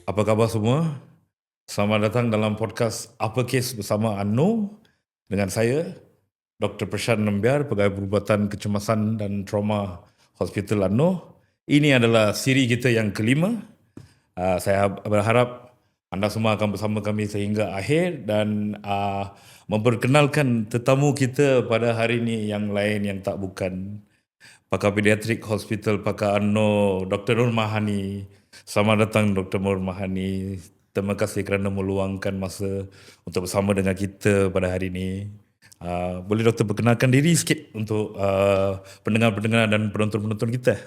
Apa khabar semua? Selamat datang dalam podcast Apa Kes bersama Anno dengan saya, Dr. Prashant Nambiar, Pegawai Perubatan Kecemasan dan Trauma Hospital Anno. Ini adalah siri kita yang kelima. Saya berharap anda semua akan bersama kami sehingga akhir dan memperkenalkan tetamu kita pada hari ini yang lain yang tak bukan Pakar Pediatrik Hospital Pakar Anno, Dr. Nur Mahani. Selamat datang Dr. Nur Mahani. Terima kasih kerana meluangkan masa untuk bersama dengan kita pada hari ini. Boleh Doktor perkenalkan diri sikit untuk pendengar-pendengar dan penonton-penonton kita?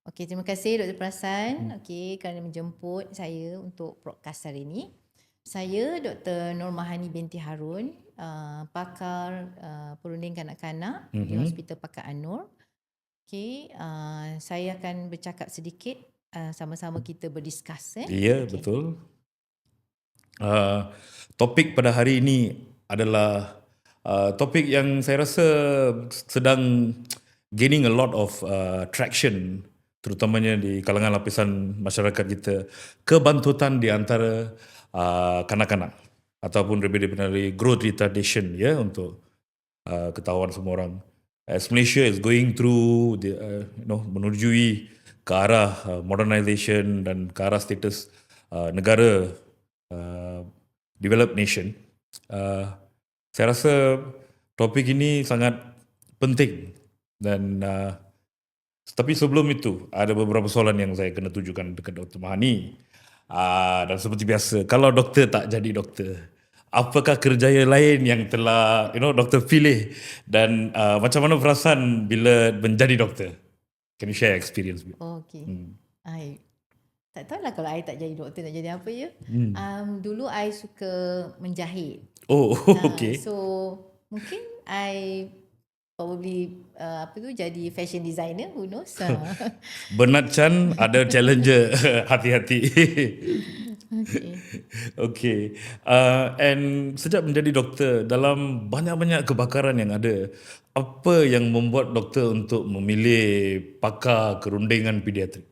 Okey, terima kasih Dr. Prasan kerana menjemput saya untuk podcast hari ini. Saya Dr. Nur Mahani binti Harun, pakar perunding kanak-kanak di Hospital Pakar An-Nur. Saya akan bercakap sedikit, sama-sama kita berdiskus. Ya, betul. Topik pada hari ini adalah topik yang saya rasa sedang gaining a lot of traction, terutamanya di kalangan lapisan masyarakat kita, kebantutan di antara kanak-kanak ataupun lebih dikenali growth retardation, ya, untuk ketahuan semua orang. As Malaysia is going through menujui ke arah modernization dan ke arah status negara developed nation, saya rasa topik ini sangat penting dan tapi sebelum itu ada beberapa soalan yang saya kena tujukan dekat Dr. Mahani. Dan seperti biasa, kalau doktor tak jadi doktor, apakah kerjaya lain yang telah doktor pilih dan macam mana perasaan bila menjadi doktor? Can you share experience? Okey. I tak tahulah kalau I tak jadi doktor nak jadi apa ya. Dulu I suka menjahit. Oh, okay. So mungkin I probably jadi fashion designer, who knows. Bernard Chan ada challenger. Hati-hati. Okay. Okay. And sejak menjadi doktor, dalam banyak-banyak kebakaran yang ada, apa yang membuat doktor untuk memilih pakar kerundingan pediatrik?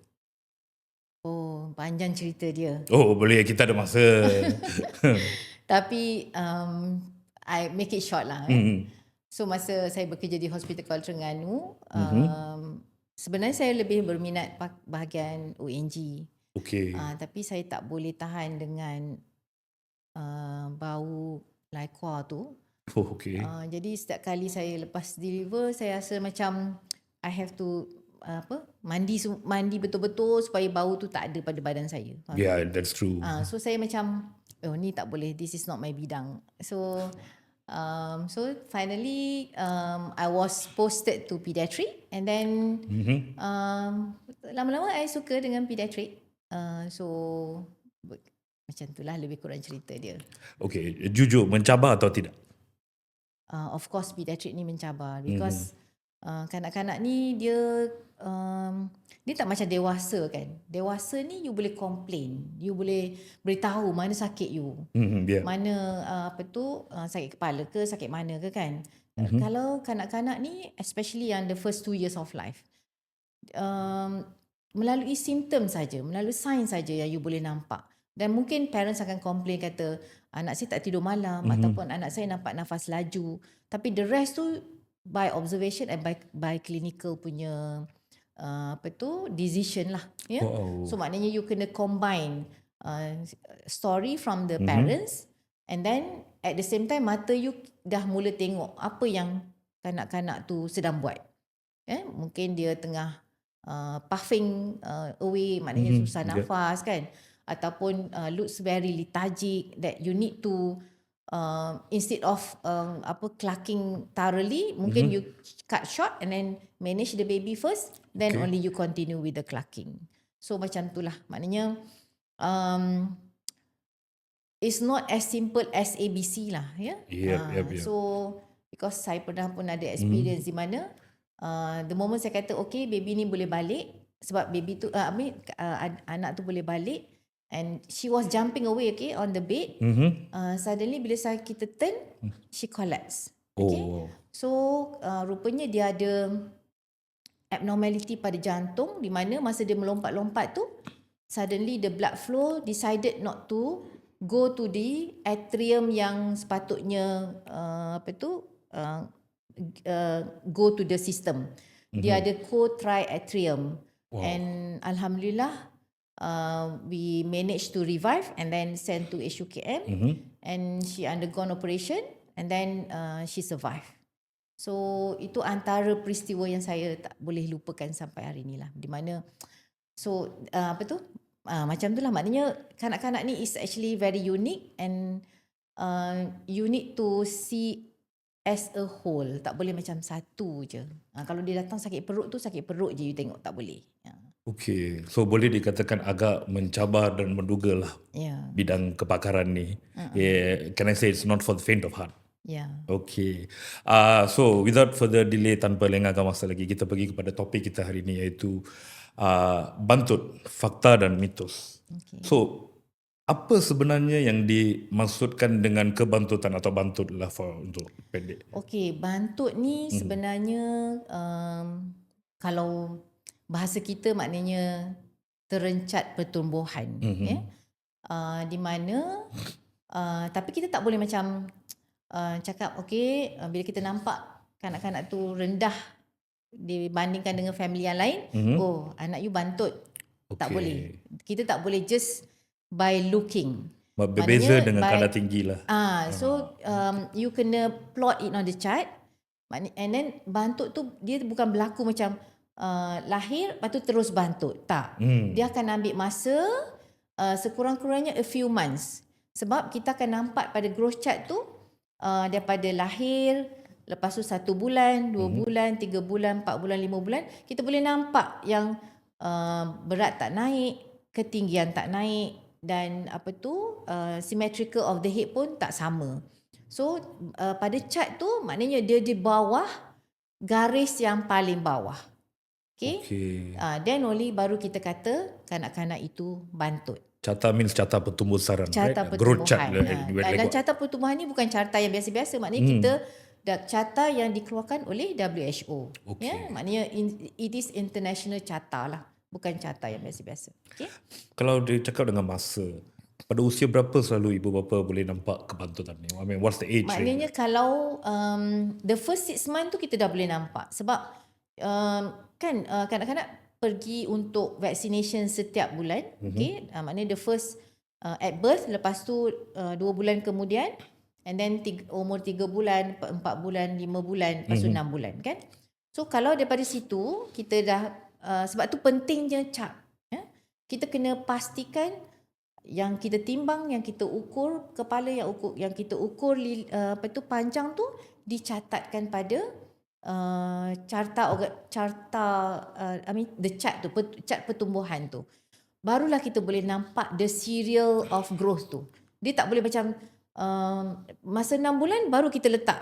Oh, panjang cerita dia. Oh, boleh, kita ada masa. Tapi I make it short lah. So masa saya bekerja di Hospital Kuala Terengganu, sebenarnya saya lebih berminat bahagian ONG. Okay. Tapi saya tak boleh tahan dengan bau laikua tu. Oh, okay. Jadi setiap kali saya lepas deliver, saya rasa macam I have to mandi betul-betul supaya bau tu tak ada pada badan saya. Yeah, that's true. So saya macam, oh ni tak boleh, this is not my bidang. So finally I was posted to pediatric, and then lama-lama I suka dengan pediatric. So macam itulah lebih kurang cerita dia. Okay, jujur mencabar atau tidak? Of course pediatric ni mencabar because kanak-kanak ni dia tak macam dewasa kan. Dewasa ni you boleh complain, you boleh beritahu mana sakit you, Yeah. mana sakit kepala ke, sakit mana ke kan. Kalau kanak-kanak ni, especially yang the first 2 years of life, melalui simptom saja, melalui sign saja yang you boleh nampak. Dan mungkin parents akan complain, kata anak saya tak tidur malam, ataupun anak saya nampak nafas laju. Tapi the rest tu by observation and by clinical punya decision lah, ya. Wow. So maknanya you kena combine story from the parents, and then at the same time mata you dah mula tengok apa yang kanak-kanak tu sedang buat. Mungkin dia tengah puffing away, maknanya susah nafas kan, ataupun looks very lethargic, that you need to instead of clucking thoroughly, mungkin you cut short and then manage the baby first, then only you continue with the clucking. So macam itulah, maknanya it's not as simple as ABC lah, ya. Yep. So because saya pernah pun ada experience di mana the moment saya kata okay, baby ni boleh balik, sebab baby tu anak tu boleh balik, and she was jumping away on the bed. Suddenly bila kita turn, she collapsed. Okay. So rupanya dia ada abnormality pada jantung, di mana masa dia melompat-lompat tu suddenly the blood flow decided not to go to the atrium yang sepatutnya go to the system. Dia ada co-triatrium. Wow. And alhamdulillah we managed to revive and then sent to HUKM and she undergone operation and then she survived. So itu antara peristiwa yang saya tak boleh lupakan sampai hari ni lah. Di mana macam tu lah, maknanya kanak-kanak ni is actually very unique and you need to see as a whole. Tak boleh macam satu je. Kalau dia datang sakit perut tu sakit perut je you tengok, tak boleh. Okay, so boleh dikatakan agak mencabar dan menduga lah bidang kepakaran ni. Can I say it's not for the faint of heart? Yeah. Okay. So without further delay, tanpa lengahkan masa lagi, kita pergi kepada topik kita hari ini, iaitu bantut, fakta dan mitos. Okay. So apa sebenarnya yang dimaksudkan dengan kebantutan atau bantut lah untuk pendek? Okay, bantut ni sebenarnya kalau bahasa kita maknanya terencat pertumbuhan. Di mana tapi kita tak boleh macam cakap bila kita nampak kanak-kanak tu rendah dibandingkan dengan family yang lain, oh anak you bantut. Tak boleh. Kita tak boleh just by looking. Berbeza dengan kadar tinggi lah. So you kena plot it on the chart, and then bantut tu dia bukan berlaku macam lahir lepas tu terus bantut. Tak. Dia akan ambil masa sekurang-kurangnya a few months. Sebab kita akan nampak pada growth chart tu daripada lahir, lepas tu 1 bulan, 2 bulan, 3 bulan, 4 bulan, 5 bulan, kita boleh nampak yang berat tak naik, ketinggian tak naik, dan symmetrical of the head pun tak sama. So pada chart tu maknanya dia di bawah garis yang paling bawah. Okay. Then only baru kita kata kanak-kanak itu bantut. Carta means carta pertumbuhan, carta right? pertumbuhan. Growth chart. Dan carta pertumbuhan ni bukan carta yang biasa-biasa. Maknanya kita carta yang dikeluarkan oleh WHO. Maknanya it is international carta lah. Bukan carta yang biasa-biasa. Okay? Kalau dia cakap dengan masa, pada usia berapa selalu ibu bapa boleh nampak kebantutan ni? I mean, what's the age? Maknanya kalau the first 6 months tu kita dah boleh nampak. Sebab kanak-kanak pergi untuk vaccination setiap bulan. Maknanya the first at birth, lepas tu 2 bulan kemudian, and then umur 3 bulan, 4 bulan, 5 bulan, lepas tu 6 bulan kan. So kalau daripada situ kita dah sebab tu pentingnya cap. Kita kena pastikan yang kita timbang, yang kita ukur kepala, yang kita ukur panjang tu dicatatkan pada the chart tu, chart pertumbuhan tu. Barulah kita boleh nampak the serial of growth tu. Dia tak boleh macam masa 6 bulan baru kita letak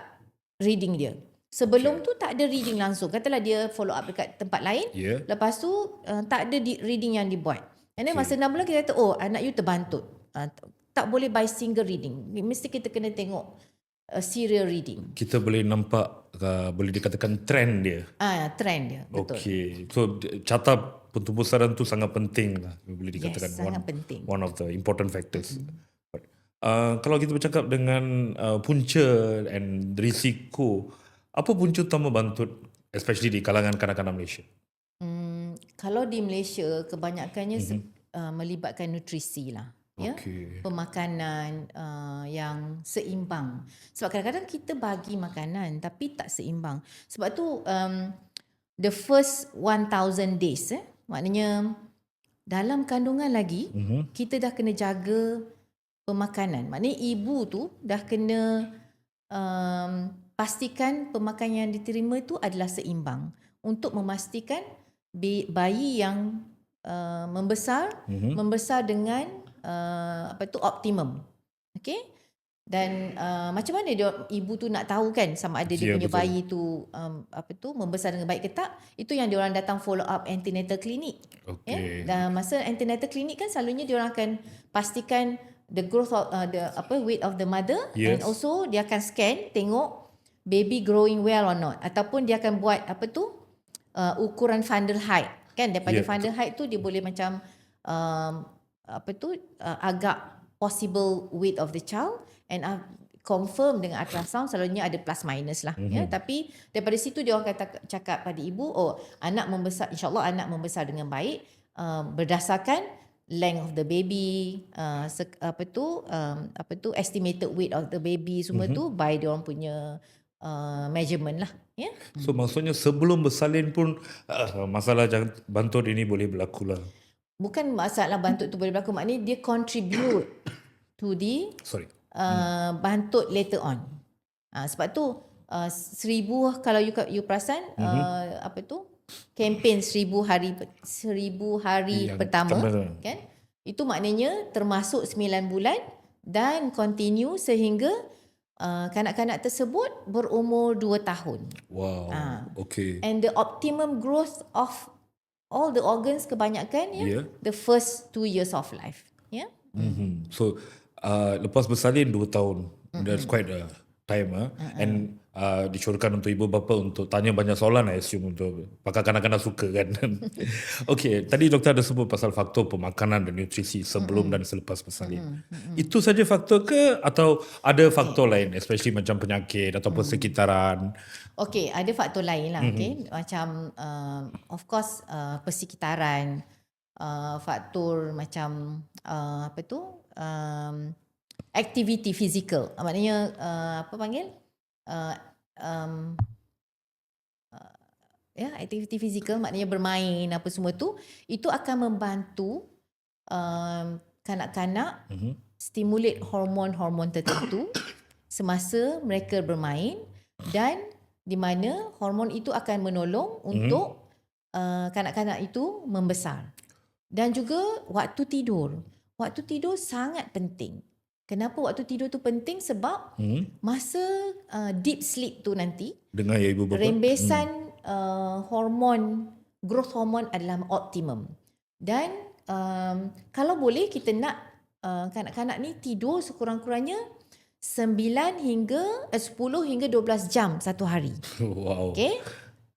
reading dia. Sebelum tu tak ada reading langsung. Katalah dia follow up dekat tempat lain, lepas tu tak ada reading yang dibuat. And then masa 6 bulan kita kata, oh anak you terbantut. Tak boleh by single reading. Mesti kita kena tengok serial reading. Kita boleh nampak, boleh dikatakan trend dia. Trend dia, betul. Okay. So carta pertumbuhan tu sangat penting lah. Boleh dikatakan sangat penting. One of the important factors. Kalau kita bercakap dengan punca and risiko, apa punca utama bantut, especially di kalangan kanak-kanak Malaysia? Kalau di Malaysia, kebanyakannya melibatkan nutrisi lah. Pemakanan yang seimbang. Sebab kadang-kadang kita bagi makanan tapi tak seimbang. Sebab tu the first 1000 days, maknanya dalam kandungan lagi, kita dah kena jaga pemakanan. Maknanya ibu tu dah kena pastikan pemakanan yang diterima itu adalah seimbang untuk memastikan bayi yang membesar dengan optimum. Okay? Dan macam mana ibu tu nak tahu kan sama ada dia punya bayi tu membesar dengan baik ke tak? Itu yang diorang datang follow up antenatal clinic. Dan masa antenatal clinic kan selalunya diorang akan pastikan the growth of weight of the mother, and also dia akan scan tengok baby growing well or not, ataupun dia akan buat ukuran fundal height kan. Daripada fundal height tu dia boleh macam agak possible weight of the child, and confirm dengan ultrasound selalunya ada plus minus lah. Ya, tapi daripada situ dia orang cakap pada ibu, anak membesar, insyaAllah anak membesar dengan baik berdasarkan length of the baby, estimated weight of the baby, semua tu by dia orang punya measurement lah. Ya. So maksudnya sebelum bersalin pun masalah bantut ini boleh berlaku lah. Bukan masalah bantut tu boleh berlaku, maknanya dia contribute to the bantut later on. Sebab tu 1000, kalau you perasan kempen 1000 hari pertama kan, itu maknanya termasuk 9 bulan dan continue sehingga kanak-kanak tersebut berumur 2 tahun. Wow. Okay. And the optimum growth of all the organs kebanyakan the first 2 years of life. Yeah. So lepas bersalin 2 tahun, that's quite a time. And disyorkan untuk ibu bapa untuk tanya banyak soalan, I assume, untuk pakar kanak-kanak suka kan. Okay, tadi doktor ada sebut pasal faktor pemakanan dan nutrisi sebelum dan selepas bersalin. Itu saja faktor ke atau ada faktor lain, especially macam penyakit ataupun sekitaran? Okay, ada faktor lain lah. Okay, macam of course persekitaran, faktor macam aktiviti fizikal, maknanya aktiviti fizikal, maknanya bermain apa semua tu, itu akan membantu kanak-kanak stimulate hormon-hormon tertentu semasa mereka bermain, dan di mana hormon itu akan menolong untuk kanak-kanak itu membesar. Dan juga waktu tidur. Waktu tidur sangat penting. Kenapa waktu tidur tu penting? Sebab masa deep sleep tu nanti, dengar ya ibu bapa, rembesan hormon, growth hormone adalah optimum. Dan kalau boleh kita nak kanak-kanak ni tidur sekurang-kurangnya 10 hingga 12 jam satu hari. Wow. Okay.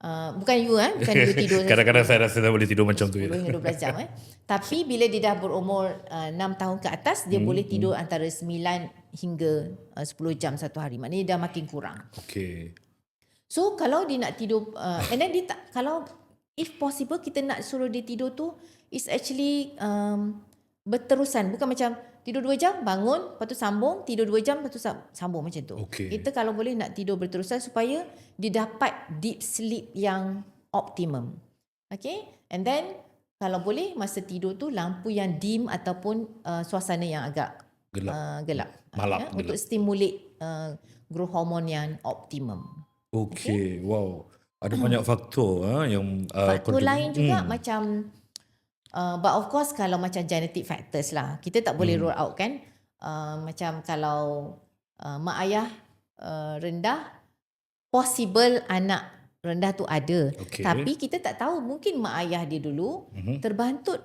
Bukan you bukan you tidur kadang-kadang saya rasa saya boleh tidur macam tu 10 hingga 12 jam Tapi bila dia dah berumur 6 tahun ke atas, dia boleh tidur antara 9 hingga 10 jam satu hari. Maknanya dah makin kurang. Okay. So kalau dia nak tidur and then dia tak, kalau if possible kita nak suruh dia tidur tu is actually berterusan, bukan macam tidur 2 jam bangun lepas tu sambung, tidur 2 jam lepas tu sambung macam tu. Okay. Kita kalau boleh nak tidur berterusan supaya dia dapat deep sleep yang optimum. Okay, and then kalau boleh masa tidur tu lampu yang dim ataupun suasana yang agak gelap. Malap, untuk stimulate growth hormone yang optimum. Okay. Wow. Ada banyak faktor yang faktor lain juga macam but of course kalau macam genetic factors lah, kita tak boleh rule out kan. Macam kalau mak ayah rendah, possible anak rendah tu ada. Okay. Tapi kita tak tahu, mungkin mak ayah dia dulu terbantut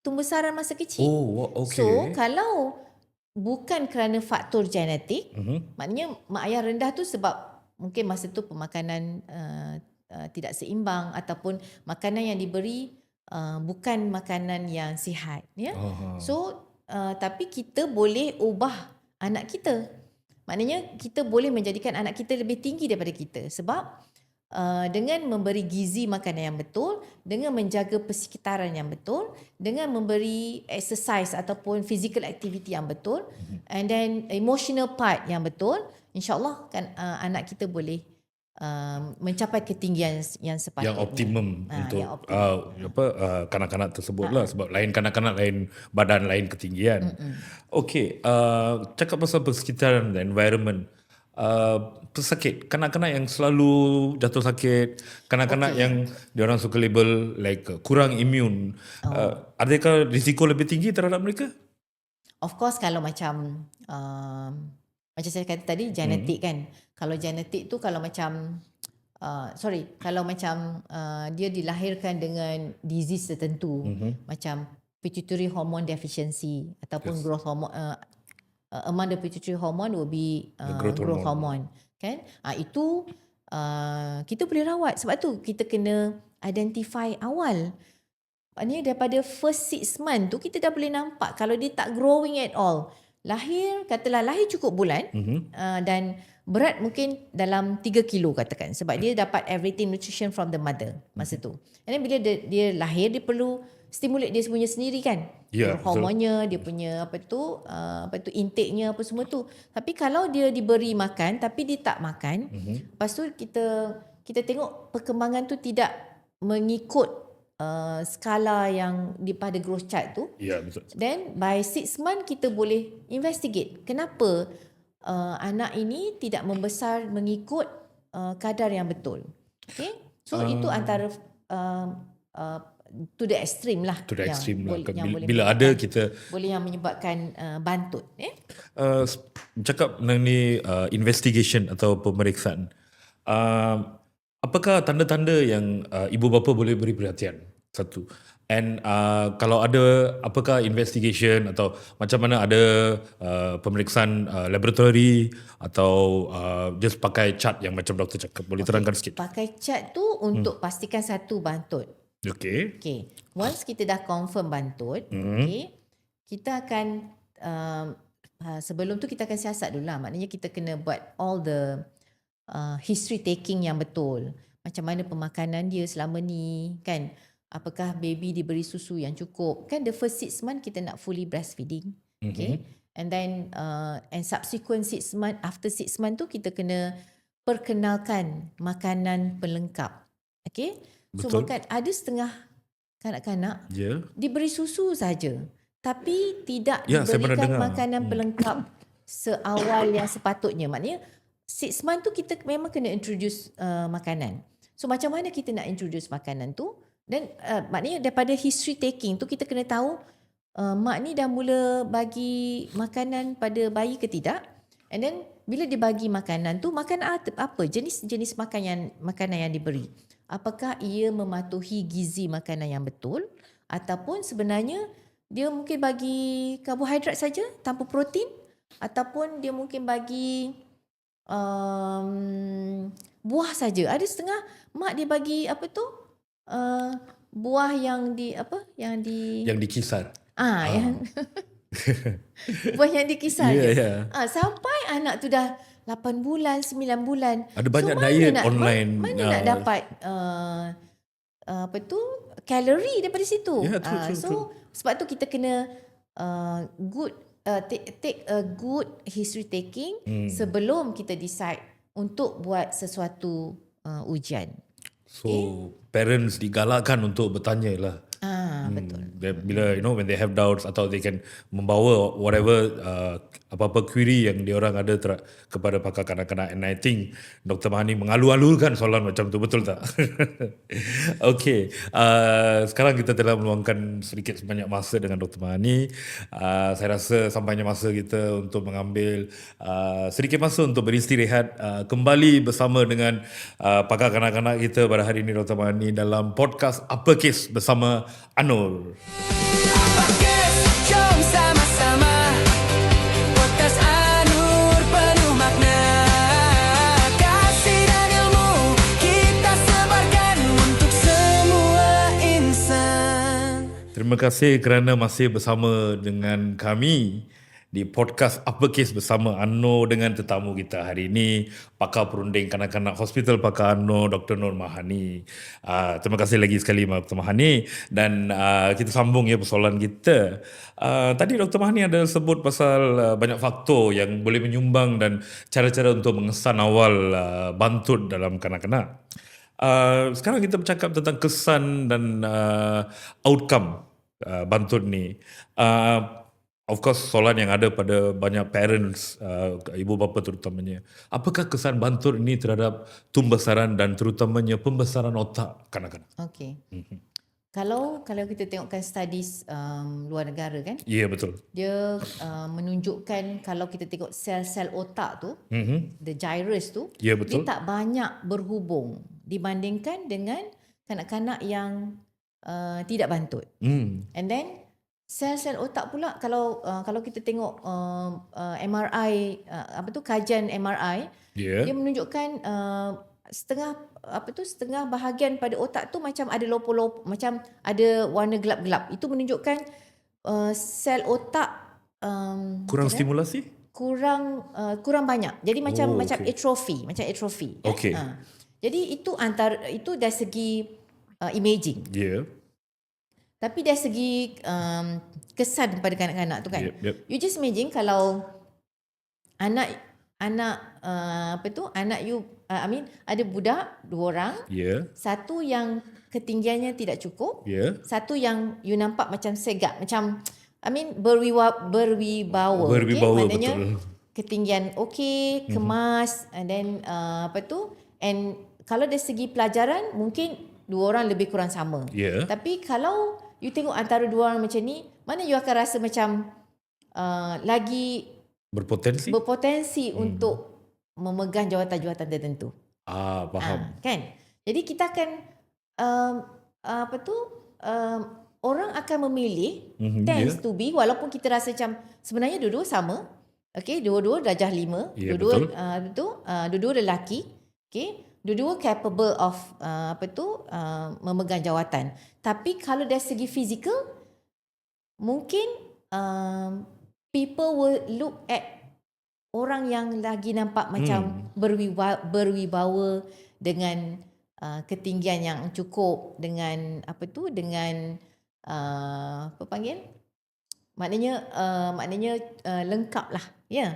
tumbesaran masa kecil. Oh, okay. So kalau bukan kerana faktor genetik, maknanya mak ayah rendah tu sebab mungkin masa tu pemakanan tidak seimbang ataupun makanan yang diberi bukan makanan yang sihat, ya. So tapi kita boleh ubah anak kita. Maknanya kita boleh menjadikan anak kita lebih tinggi daripada kita, sebab dengan memberi gizi makanan yang betul, dengan menjaga persekitaran yang betul, dengan memberi exercise ataupun physical activity yang betul, and then emotional part yang betul, insyaAllah kan anak kita boleh mencapai ketinggian yang sepatutnya, yang optimum untuk yang optimum. Kanak-kanak tersebut lah, sebab lain kanak-kanak lain badan, lain ketinggian. Okay, cakap pasal persekitaran dan environment, pesakit, kanak-kanak yang selalu jatuh sakit, kanak-kanak yang diorang suka label like kurang imun, adakah risiko lebih tinggi terhadap mereka? Of course kalau macam macam saya kata tadi, genetik kan. Kalau genetik tu kalau macam kalau macam dia dilahirkan dengan disease tertentu, macam pituitary hormone deficiency ataupun growth hormone, among the pituitary hormone will be growth hormone kan. Itu kita boleh rawat. Sebab tu kita kena identify awal. Maknanya daripada first 6 month tu kita dah boleh nampak kalau dia tak growing at all. Katalah lahir cukup bulan dan berat mungkin dalam 3 kilo katakan sebab dia dapat everything nutrition from the mother masa tu. And then bila dia lahir dia perlu stimulate dia semuanya sendiri kan. Ya, Hormonnya, dia punya apa tu intake-nya apa semua tu. Tapi kalau dia diberi makan tapi dia tak makan, lepas tu kita tengok perkembangan tu tidak mengikut skala yang pada growth chart tu. Ya, betul. Then by 6 month kita boleh investigate kenapa anak ini tidak membesar mengikut kadar yang betul. Okay? So itu antara to the extreme lah. To the extreme lah. Bila ada kita boleh yang menyebabkan bantut. Cakap mengenai investigation atau pemeriksaan. Apakah tanda-tanda yang ibu bapa boleh beri perhatian? Satu. And kalau ada, apakah investigation atau macam mana ada pemeriksaan laboratory atau just pakai chart yang macam doktor cakap? Boleh terangkan sikit? Pakai chart tu untuk pastikan satu bantut. Okay. Once kita dah confirm bantut, kita akan sebelum tu kita akan siasat dulu lah. Maknanya kita kena buat all the history taking yang betul. Macam mana pemakanan dia selama ni, kan? Apakah baby diberi susu yang cukup? Kan the first 6 month kita nak fully breastfeeding. Okay. And then and subsequent 6 month, after 6 month tu kita kena perkenalkan makanan pelengkap. Okay. So ada setengah kanak-kanak diberi susu saja. Tapi tidak diberikan makanan pelengkap seawal yang sepatutnya. Maknanya 6 month tu kita memang kena introduce makanan. So macam mana kita nak introduce makanan tu? Dan maknanya daripada history taking tu kita kena tahu mak ni dah mula bagi makanan pada bayi ke tidak. And then bila dia bagi makanan tu, makanan apa? Jenis makanan yang diberi. Apakah ia mematuhi gizi makanan yang betul ataupun sebenarnya dia mungkin bagi karbohidrat saja tanpa protein, ataupun dia mungkin bagi buah saja. Ada setengah mak dia bagi buah yang dikisar. Buah yang dikisar. Sampai anak tu dah 8 bulan, 9 bulan. Ada banyak diet online. Mana nak dapat kalori daripada situ. True. Sebab tu kita kena take a good history taking sebelum kita decide untuk buat sesuatu ujian. So parents digalakkan untuk bertanya lah. Betul. Bila when they have doubts atau they can membawa whatever apa-apa query yang diorang ada kepada pakar kanak-kanak. And I think Dr. Mahani mengalu-alulkan soalan macam tu, betul tak? Okay, sekarang kita telah meluangkan sedikit sebanyak masa dengan Dr. Mahani. Saya rasa sampainya masa kita untuk mengambil sedikit masa untuk beristirahat, kembali bersama dengan pakar kanak-kanak kita pada hari ini, Dr. Mahani, dalam podcast Apa Kes bersama Anur. Apa kes? Jom sama-sama. Podcast Anur penuh makna. Kasih dan ilmu kita sebarkan untuk semua insan. Terima kasih kerana masih bersama dengan kami di podcast Apa Kes bersama Anur dengan tetamu kita hari ini, pakar perunding kanak-kanak Hospital Pakar Anur, Dr. Nur Mahani. Terima kasih lagi sekali Dr. Mahani, dan kita sambung ya persoalan kita. Tadi Dr. Mahani ada sebut pasal banyak faktor yang boleh menyumbang dan cara-cara untuk mengesan awal bantut dalam kanak-kanak. Sekarang kita bercakap tentang kesan dan outcome bantut ni. Of course, soalan yang ada pada banyak parents, ibu bapa terutamanya. Apakah kesan bantut ini terhadap tumbesaran dan terutamanya pembesaran otak kanak-kanak? Okay. Kalau kita tengokkan studies luar negara kan? Ya, betul. Dia menunjukkan kalau kita tengok sel-sel otak tu, the gyrus tu, betul. Dia tak banyak berhubung dibandingkan dengan kanak-kanak yang tidak bantut. And then sel-sel otak pula kalau kita tengok MRI kajian MRI, dia menunjukkan setengah bahagian pada otak tu macam ada lopo-lopo, macam ada warna gelap-gelap. Itu menunjukkan sel otak Kurang macam mana? stimulasi? kurang banyak. Jadi macam okay. atrophy. Okay. Jadi itu dari segi imaging. Yeah. Tapi dari segi kesan pada kanak-kanak tu kan. Yep. You just imagine kalau anak you ada budak 2 orang, Yeah. satu yang ketinggiannya tidak cukup, Yeah. satu yang you nampak macam segak, macam berwibawa. Berwibawa, Maknanya betul. ketinggian okey, kemas, and then and kalau dari segi pelajaran mungkin 2 orang lebih kurang sama. Yeah. Tapi kalau you tengok antara 2 orang macam ni, mana you akan rasa macam lagi Berpotensi? untuk memegang jawatan-jawatan tertentu. Faham. Kan? Jadi kita akan orang akan memilih tends to be, walaupun kita rasa macam sebenarnya dua-dua sama. Okey, dua-dua darjah 5, Ya, dua-dua lelaki. Okey, dua-dua capable of memegang jawatan. Tapi kalau dari segi fizikal, mungkin people will look at orang yang lagi nampak macam berwibawa dengan ketinggian yang cukup, dengan maknanya lengkap lah, ya.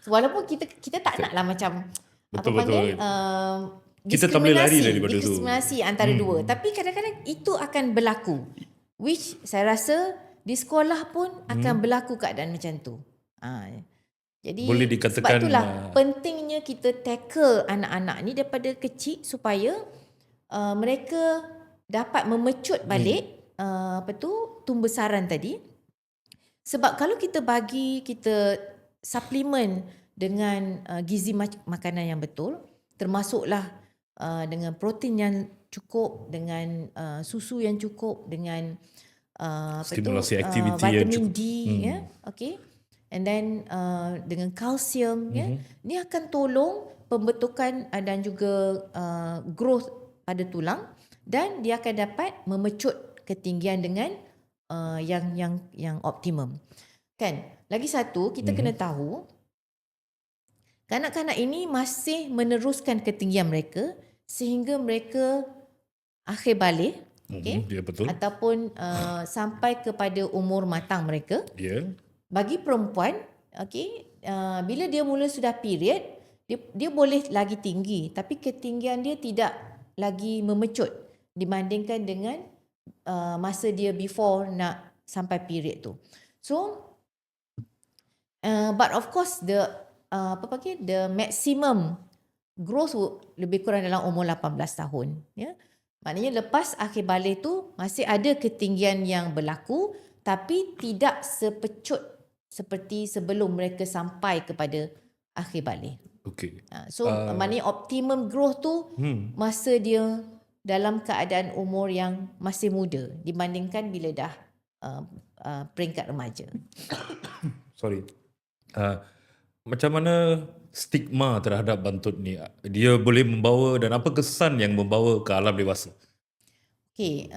Walaupun kita tak nak lah macam Betul. Kita tak boleh lari daripada tu. Diskriminasi antara dua. Tapi kadang-kadang itu akan berlaku, which saya rasa di sekolah pun akan berlaku keadaan macam tu. Jadi boleh dikatakan, sebab itulah pentingnya kita tackle anak-anak ni daripada kecil supaya mereka dapat memecut balik tumbesaran tadi. Sebab kalau kita suplemen dengan gizi makanan yang betul, termasuklah dengan protein yang cukup, dengan susu yang cukup, dengan stimulasi aktiviti yang vitamin cukup. D, ya, okay. And then dengan kalsium, ya, ni akan tolong pembentukan dan juga growth pada tulang, dan dia akan dapat memecut ketinggian dengan yang optimum. Kan? Lagi satu, kita kena tahu kanak-kanak ini masih meneruskan ketinggian mereka sehingga mereka akhir balik, okay? Ya, betul. Ataupun sampai kepada umur matang mereka. Ya. Bagi perempuan, okay, bila dia mula sudah period, dia boleh lagi tinggi, tapi ketinggian dia tidak lagi memecut dibandingkan dengan masa dia before nak sampai period tu. So but of course the maximum growth lebih kurang dalam umur 18 tahun, ya. Maknanya lepas akhir balik tu masih ada ketinggian yang berlaku, tapi tidak sepecut seperti sebelum mereka sampai kepada akhir balik. Okey. So maknanya optimum growth tu masa dia dalam keadaan umur yang masih muda dibandingkan bila dah peringkat remaja. Sorry. Macam mana stigma terhadap bantut ni? Dia boleh membawa, dan apa kesan yang membawa ke alam dewasa? Okay.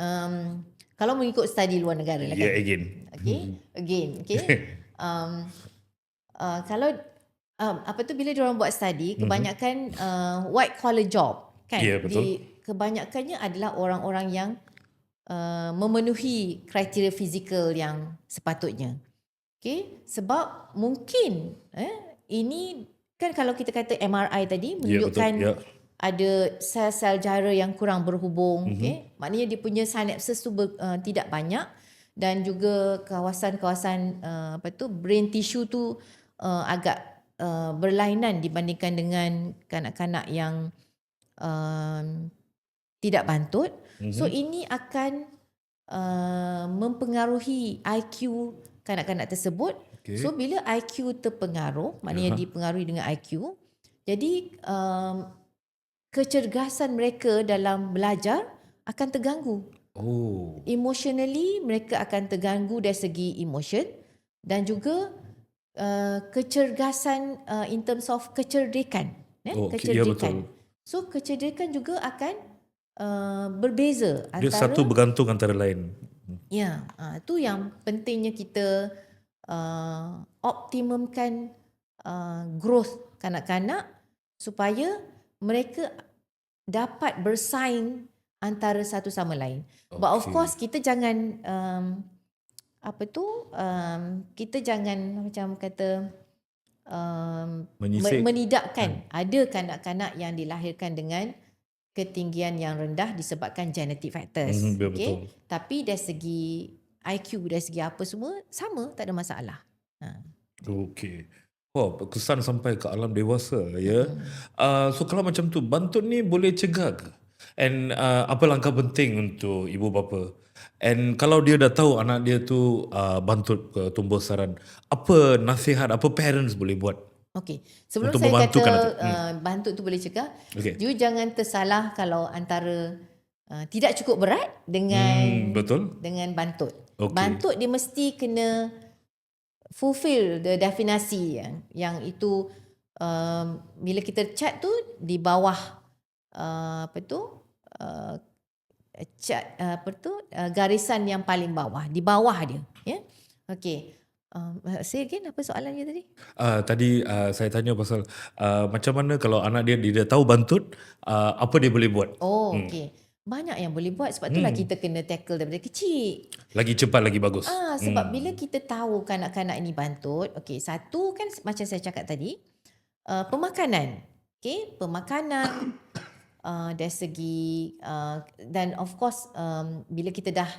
Kalau mengikut study luar negara lah kan? Yeah, again. Okay. Kalau bila diorang buat study, kebanyakan white collar job kan? Ya, betul. Kebanyakannya adalah orang-orang yang memenuhi kriteria fizikal yang sepatutnya. Okay? Sebab mungkin ini kan, kalau kita kata MRI tadi menunjukkan ada sel-sel jara yang kurang berhubung, okay? Maknanya dia punya synapses tu tidak banyak, dan juga kawasan-kawasan brain tissue tu agak berlainan dibandingkan dengan kanak-kanak yang tidak bantut. So ini akan mempengaruhi IQ kanak-kanak tersebut. Okay. So bila IQ terpengaruh, maknanya dipengaruhi dengan IQ, jadi kecergasan mereka dalam belajar akan terganggu. Emotionally mereka akan terganggu dari segi emotion, dan juga kecergasan in terms of kecerdikan. Kecerdikan. So kecerdikan juga akan berbeza Dia antara satu bergantung antara lain. ya, tu yang pentingnya kita optimumkan growth kanak-kanak supaya mereka dapat bersaing antara satu sama lain. But of Okay. course kita jangan kita jangan macam kata Menyisik. menidakkan. Ada kanak-kanak yang dilahirkan dengan ketinggian yang rendah disebabkan genetic factors. Betul. Tapi dari segi IQ, dari segi apa semua sama, tak ada masalah. Okey. Wah, kesan sampai ke alam dewasa ya. So kalau macam tu, bantut ni boleh cegah ke? And apa langkah penting untuk ibu bapa? And kalau dia dah tahu anak dia tu bantut ke tumbuh saran, apa nasihat, apa parents boleh buat? Okey, sebelum Untuk saya membantu kata kanak tu. bantut tu boleh cegah, Okey. you jangan tersalah kalau antara tidak cukup berat dengan Betul. dengan bantut. Okey. Bantut dia mesti kena fulfill the definasi yang itu bila kita cat tu di bawah garisan yang paling bawah, di bawah dia, ya. Okey. Say again, apa soalannya tadi? Tadi saya tanya pasal macam mana kalau anak dia dah tahu bantut, apa dia boleh buat? Oh, okey. Banyak yang boleh buat, sebab itulah kita kena tackle daripada kecil. Lagi cepat, lagi bagus. Sebab bila kita tahu kanak-kanak ini bantut, okey, satu kan macam saya cakap tadi, pemakanan. Okey, pemakanan dari segi dan of course bila kita dah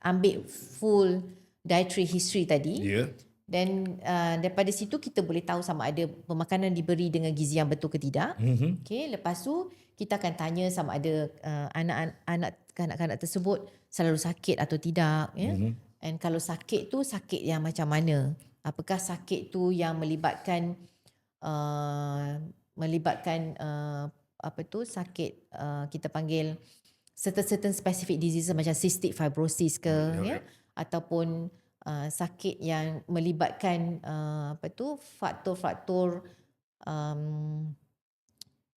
ambil full dietary history tadi, Ya. dan daripada situ kita boleh tahu sama ada pemakanan diberi dengan gizi yang betul ke tidak. Okey, lepas tu kita akan tanya sama ada kanak-kanak tersebut selalu sakit atau tidak, ya. And kalau sakit tu sakit yang macam mana? Apakah sakit tu yang melibatkan sakit kita panggil certain specific diseases macam cystic fibrosis ke, ya, ataupun sakit yang melibatkan faktor-faktor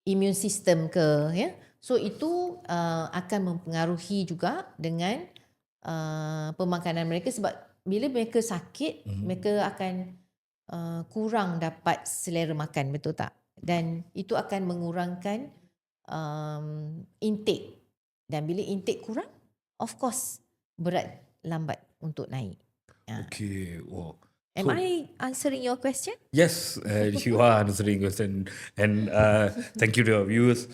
immune system ke, ya. So itu akan mempengaruhi juga dengan pemakanan mereka, sebab bila mereka sakit mereka akan kurang dapat selera makan, betul tak? Dan itu akan mengurangkan intake, dan bila intake kurang, of course berat lambat untuk naik. Okay. Wow. Am I answering your question? Yes, you are answering question, and thank you to our viewers.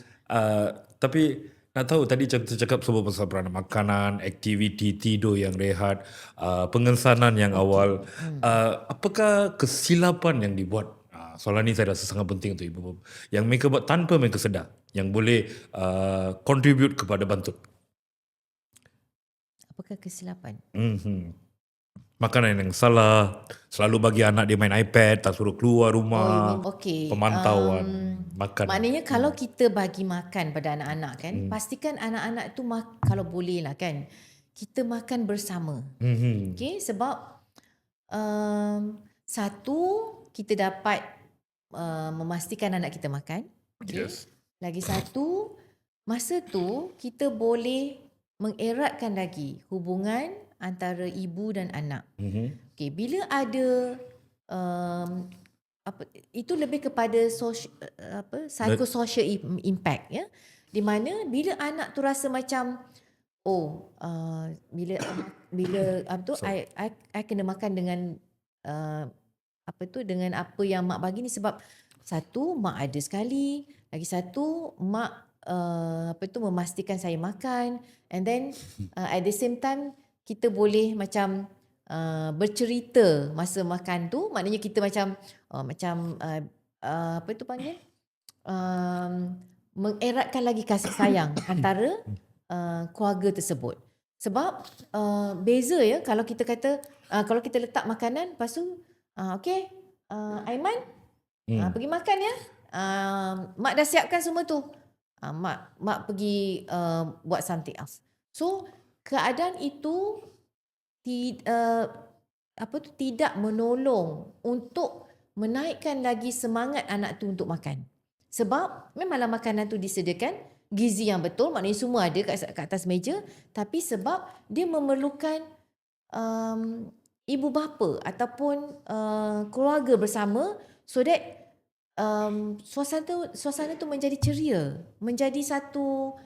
Tapi nak tahu tadi kita cakap semua pasal peranan makanan, aktiviti, tidur yang rehat, pengesanan yang awal. Apakah kesilapan yang dibuat? Soalan ni saya rasa sangat penting untuk ibu bapa yang mereka buat tanpa mereka sedar, yang boleh contribute kepada bantut. Apakah kesilapan? Makanan yang salah, selalu bagi anak dia main iPad, tak suruh keluar rumah, Okey. pemantauan makan. Maknanya kalau kita bagi makan pada anak-anak kan, pastikan anak-anak tu kalau boleh lah kan, kita makan bersama. Okey, sebab satu, kita dapat memastikan anak kita makan. Okay? Yes. Lagi satu, masa tu kita boleh mengeratkan lagi hubungan antara ibu dan anak. Okay, bila ada itu lebih kepada psychosocial impact, ya, di mana bila anak tu rasa macam I kena makan dengan dengan apa yang mak bagi ni, sebab satu, mak ada sekali, lagi satu, mak memastikan saya makan, and then at the same time kita boleh macam bercerita masa makan tu, maknanya kita macam mengeratkan lagi kasih sayang antara keluarga tersebut. Sebab beza, ya, kalau kita kata kalau kita letak makanan, lepas tu okey, Aiman pergi makan, ya, mak dah siapkan semua tu, mak pergi buat something else. So keadaan itu tidak menolong untuk menaikkan lagi semangat anak tu untuk makan. Sebab memanglah makanan tu disediakan gizi yang betul, maknanya semua ada kat atas meja, tapi sebab dia memerlukan ibu bapa ataupun keluarga bersama, so that suasana tu menjadi ceria, menjadi satu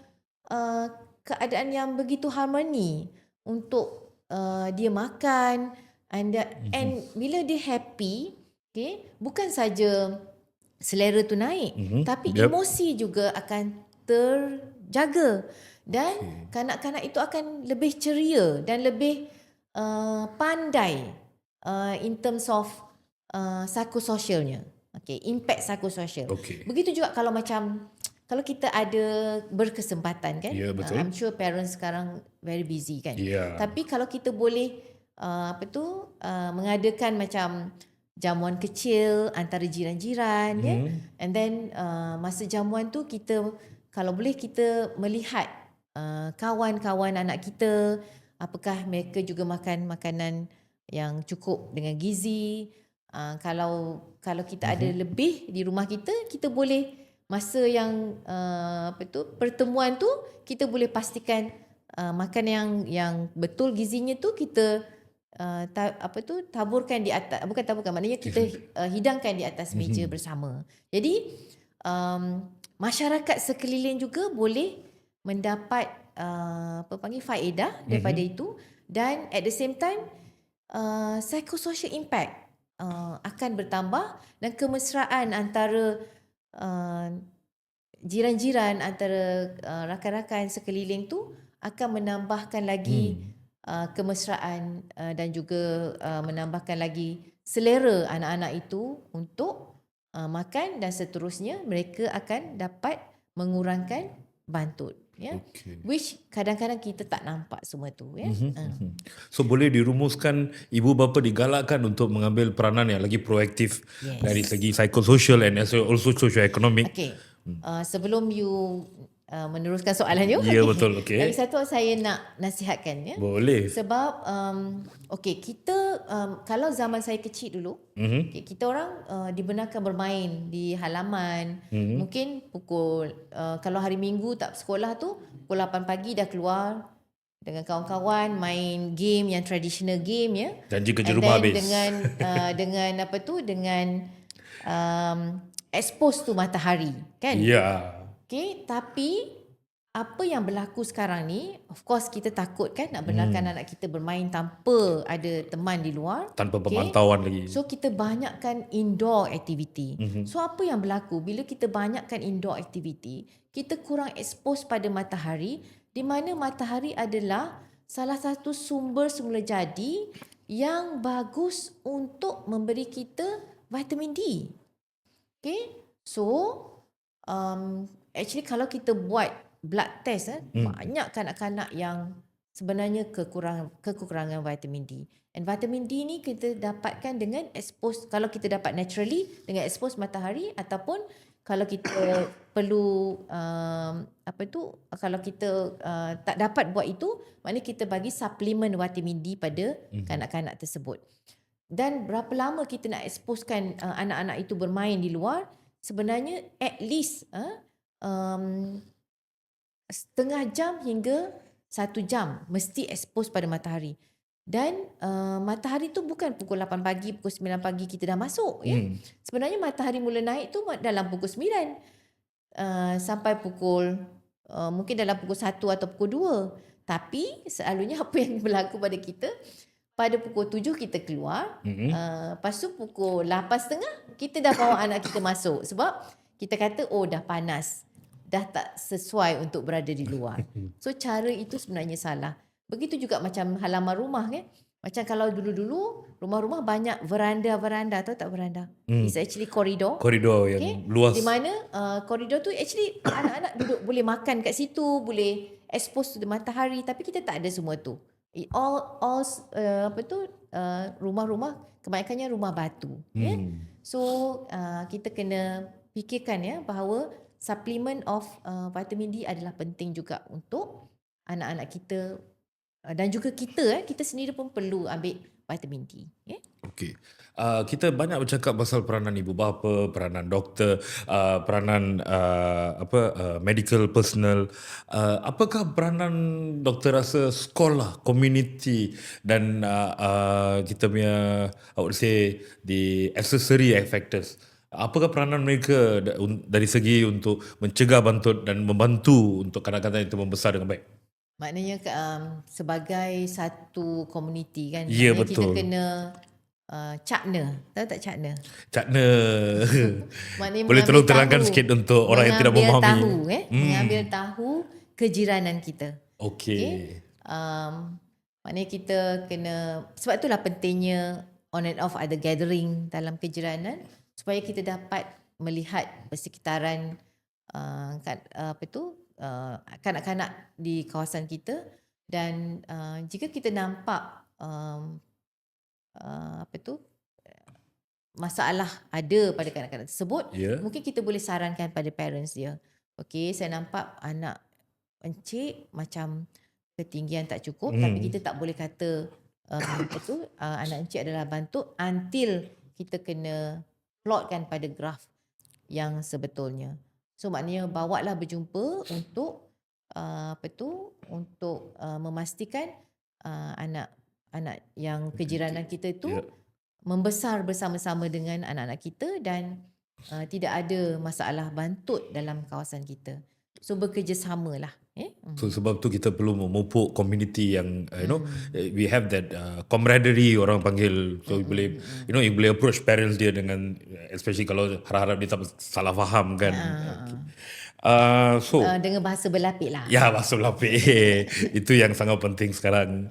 keadaan yang begitu harmoni untuk dia makan, and bila dia happy, okay, bukan saja selera tu naik, tapi emosi juga akan terjaga, dan kanak-kanak itu akan lebih ceria dan lebih pandai in terms of psychosocialnya. Okay, impact psychosocial. Okay. Begitu juga kalau kita ada berkesempatan kan. Ya, betul. I'm sure parents sekarang very busy kan. Ya. Tapi kalau kita boleh mengadakan macam jamuan kecil antara jiran-jiran ya. And then masa jamuan tu kalau boleh kita melihat kawan-kawan anak kita, apakah mereka juga makan makanan yang cukup dengan gizi. Kalau kita ada lebih di rumah kita boleh masa yang pertemuan tu kita boleh pastikan makan yang betul gizinya tu kita taburkan di atas, bukan taburkan, maknanya kita hidangkan di atas meja bersama. Jadi masyarakat sekeliling juga boleh mendapat faedah daripada itu, dan at the same time psychosocial impact akan bertambah, dan kemesraan antara jiran-jiran, antara rakan-rakan sekeliling tu akan menambahkan lagi kemesraan dan juga menambahkan lagi selera anak-anak itu untuk makan, dan seterusnya mereka akan dapat mengurangkan bantut. Ya, which kadang-kadang kita tak nampak semua tu ya. So boleh dirumuskan ibu bapa digalakkan untuk mengambil peranan yang lagi proaktif dari segi psychosocial and also socio-economic. Okay. Sebelum you meneruskan soalan you, Ya, betul. Okay. lagi satu saya nak nasihatkan ya. Boleh. Sebab kita kalau zaman saya kecil dulu, kita orang dibenarkan bermain di halaman. Mungkin pukul kalau hari Minggu tak sekolah tu, pukul 8 pagi dah keluar dengan kawan-kawan main game yang traditional game ya. Janji kerja rumah habis. Dengan expose tu matahari kan. Ya. Okay, tapi apa yang berlaku sekarang ni, of course kita takut kan nak benarkan anak kita bermain tanpa ada teman di luar. Tanpa pemantauan lagi. So kita banyakkan indoor activity. So apa yang berlaku bila kita banyakkan indoor activity, kita kurang expose pada matahari, di mana matahari adalah salah satu sumber semula jadi yang bagus untuk memberi kita vitamin D. Okay, so actually kalau kita buat blood test banyak kanak-kanak yang sebenarnya kekurangan vitamin D. And vitamin D ni kita dapatkan dengan expose, kalau kita dapat naturally dengan expose matahari, ataupun kalau kita perlu kalau kita tak dapat buat itu, maknanya kita bagi suplemen vitamin D pada kanak-kanak tersebut. Dan berapa lama kita nak exposekan anak-anak itu bermain di luar, sebenarnya at least setengah jam hingga 1 jam mesti expose pada matahari. Dan matahari tu bukan pukul 8 pagi, pukul 9 pagi kita dah masuk ya. Sebenarnya matahari mula naik tu dalam pukul 9 sampai pukul mungkin dalam pukul 1 atau pukul 2. Tapi selalunya apa yang berlaku pada kita, pada pukul 7 kita keluar, lepas tu pukul 8.30 kita dah bawa anak kita masuk, sebab kita kata dah panas, dah tak sesuai untuk berada di luar. So cara itu sebenarnya salah. Begitu juga macam halaman rumah kan. Macam kalau dulu-dulu rumah-rumah banyak veranda, tahu tak veranda? It's actually koridor. Koridor yang luas. Di mana koridor tu actually anak-anak duduk boleh makan kat situ, boleh expose to the matahari, tapi kita tak ada semua tu. Rumah-rumah kebanyakannya rumah batu. So kita kena fikirkan ya bahawa suplemen of vitamin D adalah penting juga untuk anak-anak kita, dan juga kita sendiri pun perlu ambil vitamin D. Yeah? Okey. Kita banyak bercakap pasal peranan ibu bapa, peranan doktor, peranan medical personnel. Apakah peranan doktor rasa sekolah, community dan kita punya I would say the accessory factors. Apakah peranan mereka dari segi untuk mencegah bantut dan membantu untuk kanak-kanak itu membesar dengan baik? Maknanya sebagai satu komuniti kan, Ya, maknanya kita betul. kena cakna. Tahu tak cakna? Cakna. Maknanya Boleh tolong mengambil terangkan tahu. sikit untuk orang yang tidak Mengambil memahami. tahu, mengambil tahu kejiranan kita. Okey. Maknanya kita kena, sebab itulah pentingnya on and off ada gathering dalam kejiranan supaya kita dapat melihat persekitaran kanak-kanak di kawasan kita, dan jika kita nampak masalah ada pada kanak-kanak tersebut, mungkin kita boleh sarankan pada parents dia. Okey, saya nampak anak encik macam ketinggian tak cukup, tapi kita tak boleh kata anak encik adalah bantut until kita kena plotkan pada graf yang sebetulnya. So maknanya bawalah berjumpa untuk memastikan anak yang kejiranan kita itu membesar bersama-sama dengan anak-anak kita dan tidak ada masalah bantut dalam kawasan kita. So bekerjasamalah. So sebab tu kita perlu memupuk community yang we have that camaraderie orang panggil, so boleh you boleh approach parents dia dengan, especially kalau harap-harap dia tak salah faham kan. Dengan bahasa berlapik lah. Ya, bahasa berlapik. Itu yang sangat penting sekarang.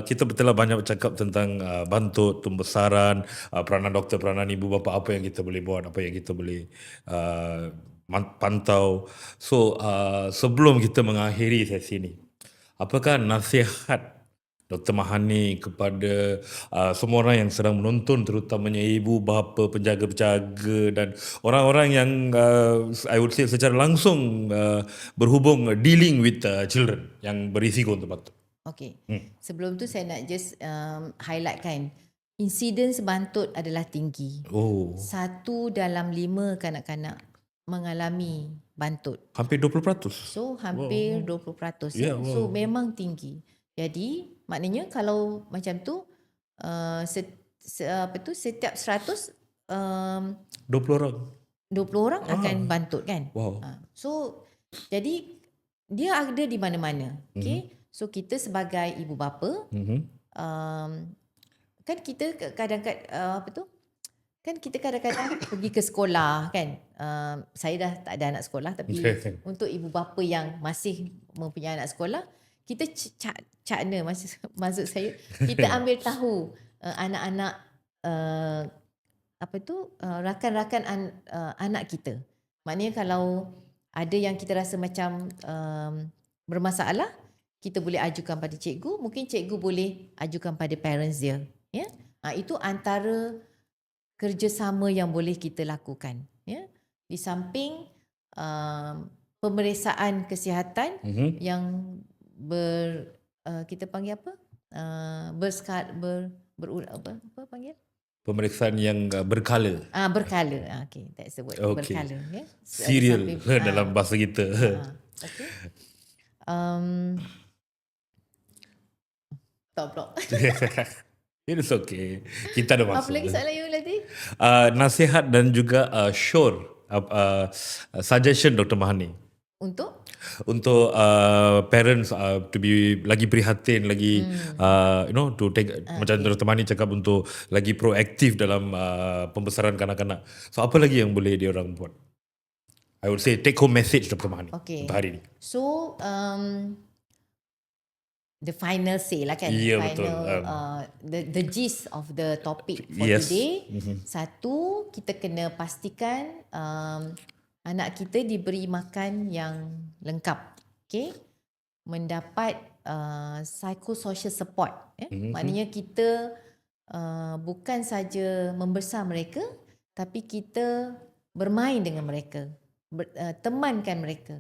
Kita betul banyak bercakap tentang bantut, pembesaran, peranan doktor, peranan ibu bapa, apa yang kita boleh buat, apa yang kita boleh pantau. Sebelum kita mengakhiri sesi ini, apakah nasihat Dr. Mahani kepada semua orang yang sedang menonton, terutamanya ibu bapa, penjaga-penjaga dan orang-orang yang I would say secara langsung berhubung dealing with children yang berisiko untuk bantut? Okay. Sebelum tu saya nak just highlightkan, insidens bantut adalah tinggi. 1 dalam 5 kanak-kanak mengalami bantut. Hampir 20%. So hampir 20%. So memang tinggi. Jadi maknanya kalau macam tu setiap 100 20 orang. 20 orang akan bantut kan. Wow. So jadi dia ada di mana-mana. Okay. So kita sebagai ibu bapa, kan kita kadang-kadang kan kita kadang-kadang pergi ke sekolah kan. Saya dah tak ada anak sekolah, tapi untuk ibu bapa yang masih mempunyai anak sekolah, kita cakna, maksud saya kita ambil tahu anak-anak rakan-rakan anak kita. Maknanya kalau ada yang kita rasa macam bermasalah, kita boleh ajukan pada cikgu, mungkin cikgu boleh ajukan pada parents dia. Ya? Itu antara kerjasama yang boleh kita lakukan. Ya? Di samping pemeriksaan kesihatan yang kita panggil apa? Panggil? Pemeriksaan yang berkala. Berkala. Okay, that's the word. Okay. Berkala. Ya? Serial dalam bahasa kita. Okay. Stop blok. It's okay. Kita ada masa. Apa lagi soalan you tadi? Nasihat dan juga suggestion Dr. Mahani. Untuk parents to be lagi prihatin, lagi to take macam Dr. Mahani cakap, untuk lagi proaktif dalam pembesaran kanak-kanak. So apa lagi yang boleh dia orang buat? I would say take home message Dr. Mahani untuk hari ini. So the final say lah kan. Yeah, final, betul. the gist of the topic for today. Satu, kita kena pastikan anak kita diberi makan yang lengkap. Okay? Mendapat psychosocial support. Maknanya kita bukan saja membesar mereka, tapi kita bermain dengan mereka, temankan mereka.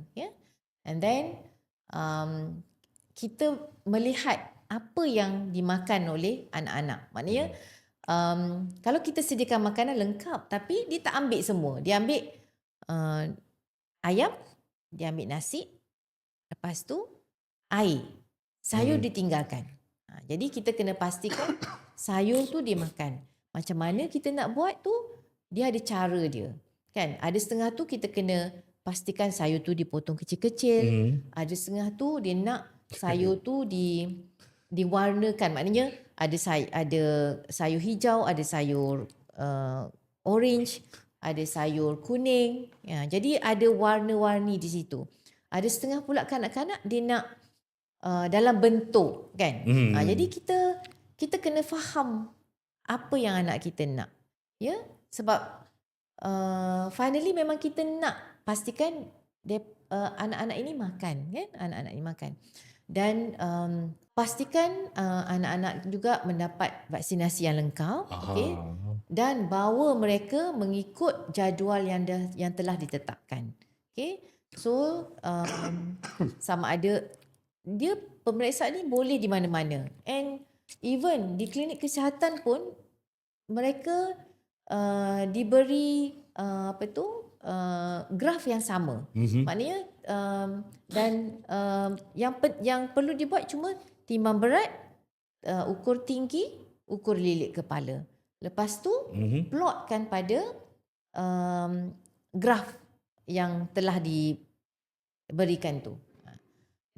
And then kita melihat apa yang dimakan oleh anak-anak. Maknanya kalau kita sediakan makanan lengkap tapi dia tak ambil semua. Dia ambil ayam, dia ambil nasi, lepas tu air. Sayur ditinggalkan. Jadi kita kena pastikan sayur tu dia makan. Macam mana kita nak buat tu, dia ada cara dia. Kan? Ada setengah tu kita kena pastikan sayur tu dipotong kecil-kecil. Ada setengah tu dia nak sayur tu diwarnakan. Maknanya ada sayur hijau, ada sayur orange, ada sayur kuning. Jadi ada warna-warni di situ. Ada setengah pula kanak-kanak dia nak dalam bentuk kan. Jadi kita kena faham apa yang anak kita nak. Ya, sebab finally memang kita nak pastikan anak-anak ini makan kan, anak-anak ini makan. Dan pastikan anak-anak juga mendapat vaksinasi yang lengkap, okey. Dan bawa mereka mengikut jadual yang telah ditetapkan. Okey. So sama ada dia pemeriksaan ni boleh di mana-mana, and even di klinik kesihatan pun mereka diberi graf yang sama. Maknanya dan yang perlu dibuat cuma timbang berat, ukur tinggi, ukur lilit kepala. Lepas tu plotkan pada graf yang telah diberikan tu.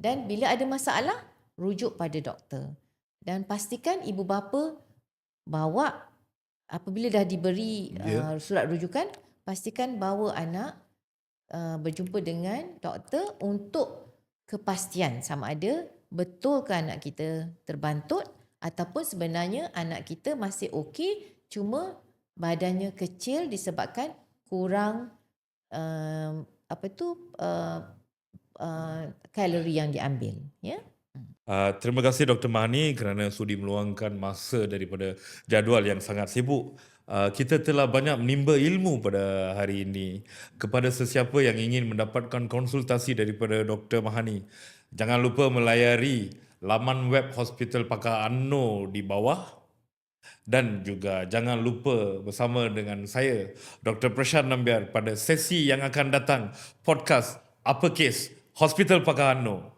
Dan bila ada masalah, rujuk pada doktor. Dan pastikan ibu bapa bawa, apabila dah diberi surat rujukan, pastikan bawa anak berjumpa dengan doktor untuk kepastian sama ada betul ke anak kita terbantut ataupun sebenarnya anak kita masih okey, cuma badannya kecil disebabkan kurang kalori yang diambil. Ya. Terima kasih Dr. Mahani kerana sudi meluangkan masa daripada jadual yang sangat sibuk. Kita telah banyak menimba ilmu pada hari ini. Kepada sesiapa yang ingin mendapatkan konsultasi daripada Dr. Mahani, jangan lupa melayari laman web Hospital Pakar UMNO di bawah. Dan juga jangan lupa bersama dengan saya, Dr. Prashad Nambiar, pada sesi yang akan datang, podcast Apa Kes Hospital Pakar UMNO.